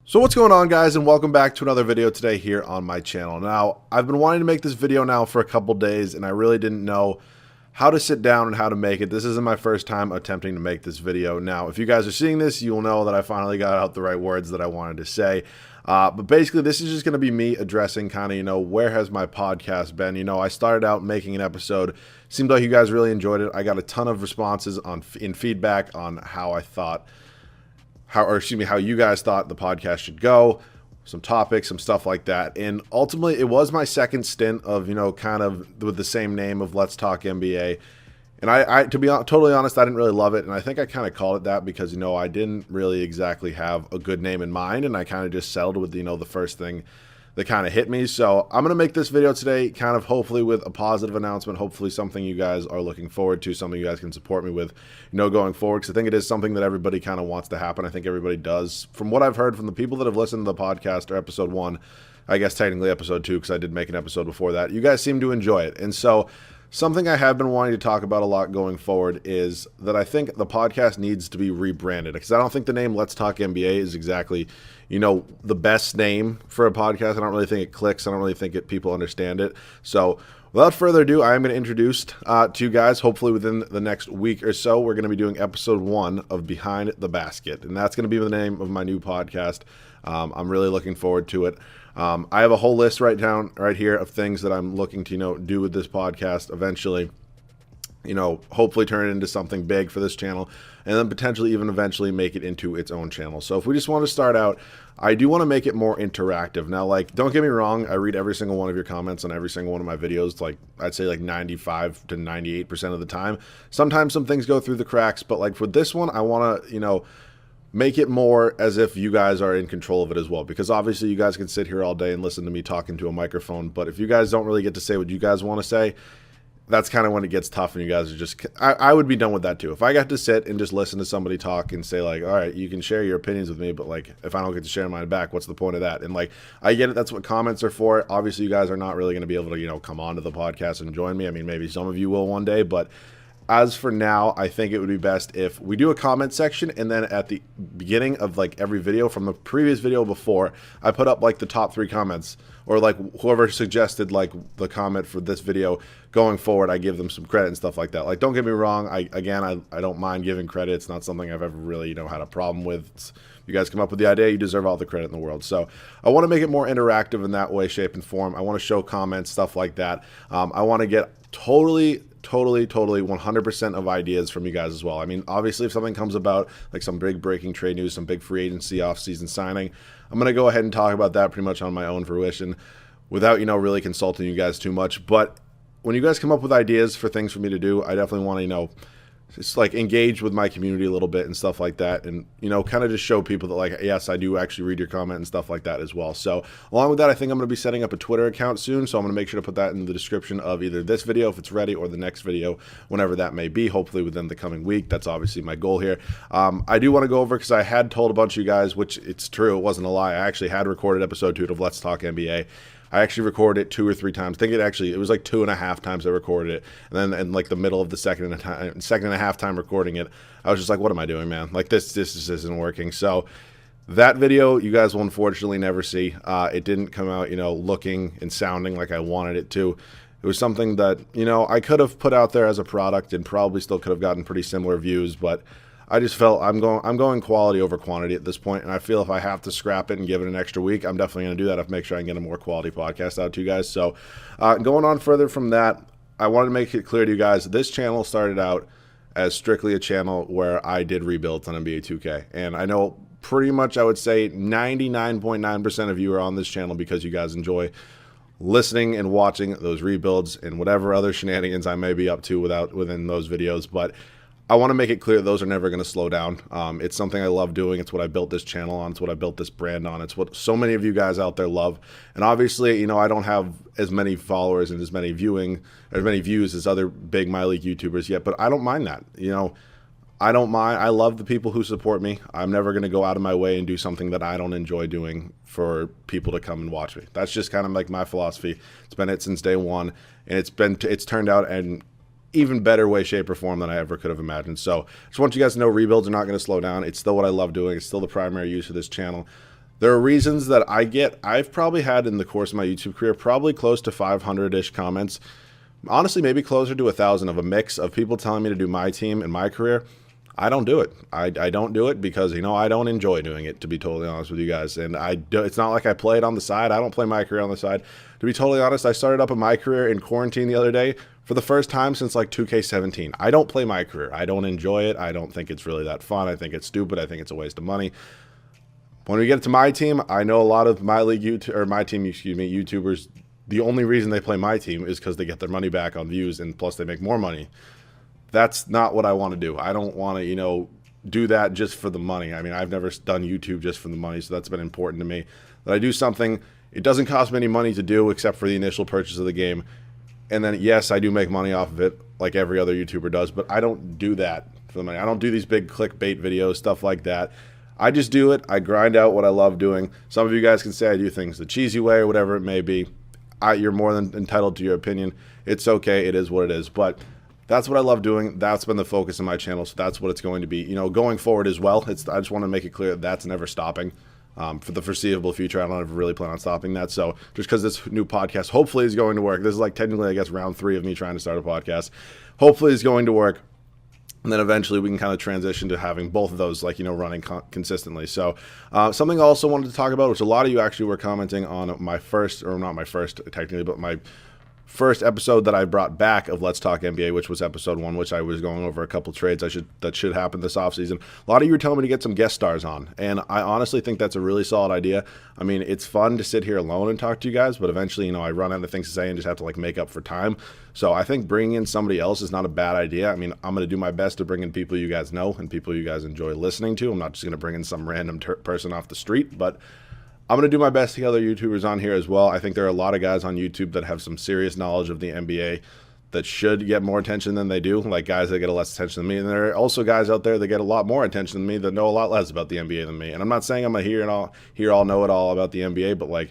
So what's going on, guys, and welcome back to another video today here on my channel. Now, I've been wanting to make this video now for a couple days, and I really didn't know how to sit down and how to make it. This isn't my first time attempting to make this video. Now, if you guys are seeing this, you will know that I finally got out the right words that I wanted to say. But basically, this is just going to be me addressing kind of, where has my podcast been? I started out making an episode. Seemed like you guys really enjoyed it. I got a ton of responses in feedback on how I thought how you guys thought the podcast should go, some topics, some stuff like that. And ultimately, it was my second stint of, kind of with the same name of Let's Talk NBA. And I to be totally honest, I didn't really love it. And I think I kind of called it that because, I didn't really exactly have a good name in mind. And I kind of just settled with, the first thing that kind of hit me. So I'm going to make this video today kind of hopefully with a positive announcement, hopefully something you guys are looking forward to, something you guys can support me with, going forward, because I think it is something that everybody kind of wants to happen. I think everybody does. From what I've heard from the people that have listened to the podcast or episode 1, I guess technically episode 2, because I did make an episode before that, you guys seem to enjoy it. And so something I have been wanting to talk about a lot going forward is that I think the podcast needs to be rebranded, because I don't think the name Let's Talk NBA is exactly, the best name for a podcast. I don't really think it clicks. I don't really think people understand it. So without further ado, I am going to introduce to you guys, hopefully within the next week or so, we're going to be doing episode 1 of Behind the Basket. And that's going to be the name of my new podcast. I'm really looking forward to it. I have a whole list right here of things that I'm looking to, do with this podcast eventually. Hopefully turn it into something big for this channel, and then potentially even eventually make it into its own channel. So if we just want to start out, I do want to make it more interactive. Now, don't get me wrong, I read every single one of your comments on every single one of my videos, I'd say 95 to 98% of the time. Sometimes some things go through the cracks, but for this one, I want to, make it more as if you guys are in control of it as well, because obviously you guys can sit here all day and listen to me talking to a microphone, but if you guys don't really get to say what you guys want to say, that's kind of when it gets tough and you guys are just, I would be done with that too. If I got to sit and just listen to somebody talk and say all right, you can share your opinions with me, but if I don't get to share mine back, what's the point of that? And I get it, that's what comments are for. Obviously you guys are not really going to be able to, come on to the podcast and join me. I mean, maybe some of you will one day, but as for now, I think it would be best if we do a comment section, and then at the beginning of every video from the previous video before, I put up the top 3 comments, or whoever suggested the comment for this video going forward, I give them some credit and stuff like that. Don't get me wrong, I don't mind giving credit. It's not something I've ever really had a problem with. You guys come up with the idea, you deserve all the credit in the world. So I want to make it more interactive in that way, shape, and form. I want to show comments, stuff like that. I want to get totally 100% of ideas from you guys as well. I mean, obviously if something comes about, some big breaking trade news, some big free agency off-season signing, I'm going to go ahead and talk about that pretty much on my own fruition without, really consulting you guys too much. But when you guys come up with ideas for things for me to do, I definitely want to, just engage with my community a little bit and stuff like that, and kind of just show people that yes, I do actually read your comment and stuff like that as well. So along with that, I think I'm going to be setting up a Twitter account soon, so I'm going to make sure to put that in the description of either this video if it's ready, or the next video whenever that may be, hopefully within the coming week. That's obviously my goal here. I do want to go over, because I had told a bunch of you guys, which it's true, it wasn't a lie, I actually had recorded episode 2 of Let's Talk NBA. I actually recorded it 2 or 3 times. I think it was 2.5 times I recorded it. And then in the middle of the second and a half time recording it, I was just like, what am I doing, man? This just isn't working. So that video you guys will unfortunately never see. It didn't come out, looking and sounding like I wanted it to. It was something that, I could have put out there as a product and probably still could have gotten pretty similar views, but I just felt I'm going quality over quantity at this point, and I feel if I have to scrap it and give it an extra week, I'm definitely going to do that. I'll make sure I can get a more quality podcast out to you guys. So going on further from that, I wanted to make it clear to you guys, this channel started out as strictly a channel where I did rebuilds on NBA 2K, and I know pretty much I would say 99.9% of you are on this channel because you guys enjoy listening and watching those rebuilds and whatever other shenanigans I may be up to within those videos, but I want to make it clear those are never going to slow down. It's something I love doing. It's what I built this channel on. It's what I built this brand on. It's what so many of you guys out there love. And obviously, I don't have as many followers and as many views as other big My League YouTubers yet, but I don't mind that. I don't mind. I love the people who support me. I'm never going to go out of my way and do something that I don't enjoy doing for people to come and watch me. That's just kind of my philosophy. It's been it since day one, and it's turned out and even better way, shape, or form than I ever could have imagined. So just want you guys to know rebuilds are not going to slow down. It's still what I love doing. It's still the primary use of this channel. There are reasons that I've probably had in the course of my YouTube career, probably close to 500-ish comments. Honestly, maybe closer to 1,000 of a mix of people telling me to do my team in my career. I don't do it. I don't do it because, I don't enjoy doing it, to be totally honest with you guys. And it's not like I play it on the side. I don't play my career on the side. To be totally honest, I started up in my career in quarantine the other day for the first time since like 2K17. I don't play my career. I don't enjoy it. I don't think it's really that fun. I think it's stupid. I think it's a waste of money. When we get to my team, I know a lot of my team, YouTubers, the only reason they play my team is because they get their money back on views, and plus they make more money. That's not what I want to do. I don't want to, do that just for the money. I mean, I've never done YouTube just for the money, so that's been important to me. That I do something, it doesn't cost me any money to do except for the initial purchase of the game. And then, yes, I do make money off of it like every other YouTuber does, but I don't do that for the money. I don't do these big clickbait videos, stuff like that. I just do it. I grind out what I love doing. Some of you guys can say I do things the cheesy way or whatever it may be. You're more than entitled to your opinion. It's okay. It is what it is. But that's what I love doing. That's been the focus of my channel. So that's what it's going to be. Going forward as well. I just want to make it clear that that's never stopping. For the foreseeable future, I don't ever really plan on stopping that. So just because this new podcast hopefully is going to work. This is like technically, I guess, round 3 of me trying to start a podcast. Hopefully it's going to work. And then eventually we can kind of transition to having both of those, running consistently. So something I also wanted to talk about, which a lot of you actually were commenting on my first, or not my first technically, but my first episode that I brought back of Let's Talk NBA, which was episode 1, which I was going over a couple trades that should happen this offseason. A lot of you were telling me to get some guest stars on, and I honestly think that's a really solid idea. I mean, it's fun to sit here alone and talk to you guys, but eventually, I run out of things to say and just have to make up for time. So I think bringing in somebody else is not a bad idea. I mean, I'm going to do my best to bring in people you guys know and people you guys enjoy listening to. I'm not just going to bring in some random person off the street, but I'm going to do my best to get other YouTubers on here as well. I think there are a lot of guys on YouTube that have some serious knowledge of the NBA that should get more attention than they do, like guys that get less attention than me. And there are also guys out there that get a lot more attention than me that know a lot less about the NBA than me. And I'm not saying I'm a hear-all, know-it-all about the NBA, but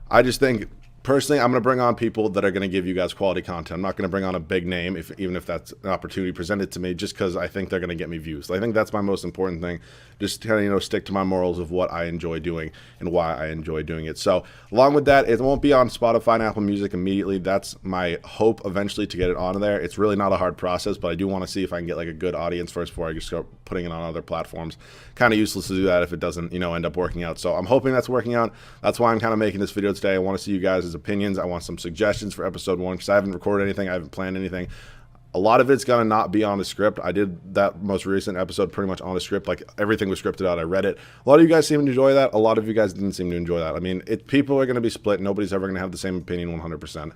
I just think personally, I'm going to bring on people that are going to give you guys quality content. I'm not going to bring on a big name, even if that's an opportunity presented to me, just because I think they're going to get me views. I think that's my most important thing. Just kind of stick to my morals of what I enjoy doing and why I enjoy doing it. So along with that, it won't be on Spotify and Apple Music immediately. That's my hope eventually to get it on there. It's really not a hard process, but I do want to see if I can get a good audience first before I just start putting it on other platforms. Kind of useless to do that if it doesn't end up working out. So I'm hoping that's working out. That's why I'm kind of making this video today. I want to see you guys' opinions. I want some suggestions for episode 1 because I haven't recorded anything. I haven't planned anything. A lot of it's going to not be on the script. I did that most recent episode pretty much on a script. Everything was scripted out. I read it. A lot of you guys seem to enjoy that. A lot of you guys didn't seem to enjoy that. I mean, people are going to be split. Nobody's ever going to have the same opinion 100%.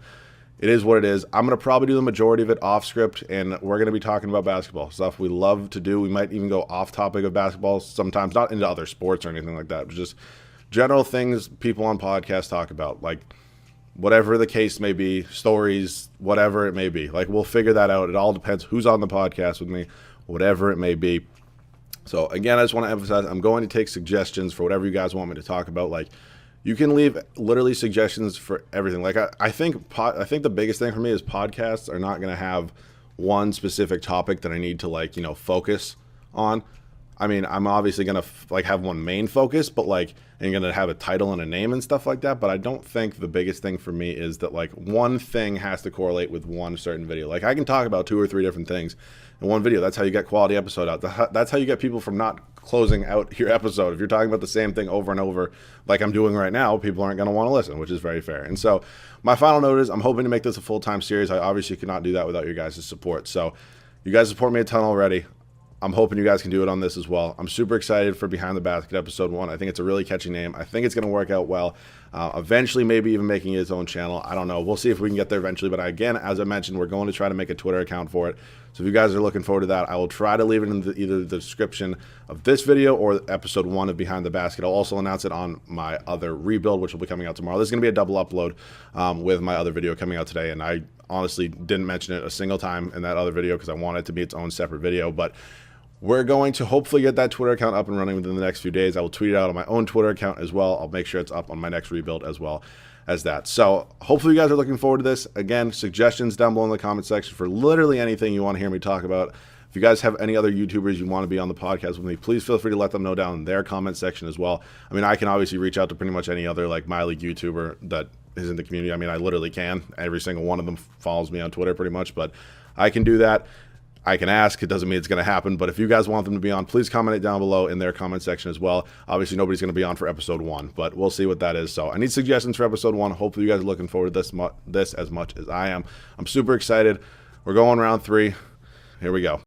It is what it is. I'm going to probably do the majority of it off script, and we're going to be talking about basketball stuff we love to do. We might even go off topic of basketball sometimes, not into other sports or anything like that, but just general things people on podcasts talk about, whatever the case may be, stories, whatever it may be. We'll figure that out. It all depends who's on the podcast with me, whatever it may be. So again, I just want to emphasize, I'm going to take suggestions for whatever you guys want me to talk about. You can leave literally suggestions for everything. I think the biggest thing for me is podcasts are not going to have one specific topic that I need to focus on. I mean, I'm obviously going to have one main focus, but I'm going to have a title and a name and stuff like that. But I don't think the biggest thing for me is that one thing has to correlate with one certain video. I can talk about 2 or 3 different things in one video. That's how you get quality episode out. That's how you get people from not closing out your episode. If you're talking about the same thing over and over, like I'm doing right now, people aren't going to want to listen, which is very fair. And so my final note is I'm hoping to make this a full-time series. I obviously cannot do that without your guys' support. So you guys support me a ton already. I'm hoping you guys can do it on this as well. I'm super excited for Behind the Basket episode 1. I think it's a really catchy name. I think it's going to work out well. Eventually, maybe even making it its own channel. I don't know. We'll see if we can get there eventually. But again, as I mentioned, we're going to try to make a Twitter account for it. So if you guys are looking forward to that, I will try to leave it in either the description of this video or episode 1 of Behind the Basket. I'll also announce it on my other rebuild, which will be coming out tomorrow. This is going to be a double upload with my other video coming out today. And I honestly didn't mention it a single time in that other video because I want it to be its own separate video. But we're going to hopefully get that Twitter account up and running within the next few days. I will tweet it out on my own Twitter account as well. I'll make sure it's up on my next rebuild as well as that. So hopefully you guys are looking forward to this. Again, suggestions down below in the comment section for literally anything you want to hear me talk about. If you guys have any other YouTubers you want to be on the podcast with me, please feel free to let them know down in their comment section as well. I mean, I can obviously reach out to pretty much any other like My League YouTuber that is in the community. I mean, I literally can. Every single one of them follows me on Twitter pretty much, but I can do that. I can ask. It doesn't mean it's going to happen, but if you guys want them to be on, please comment it down below in their comment section as well. Obviously, nobody's going to be on for episode 1, but we'll see what that is. So I need suggestions for episode 1. Hopefully, you guys are looking forward to this as much as I am. I'm super excited. We're going round 3. Here we go.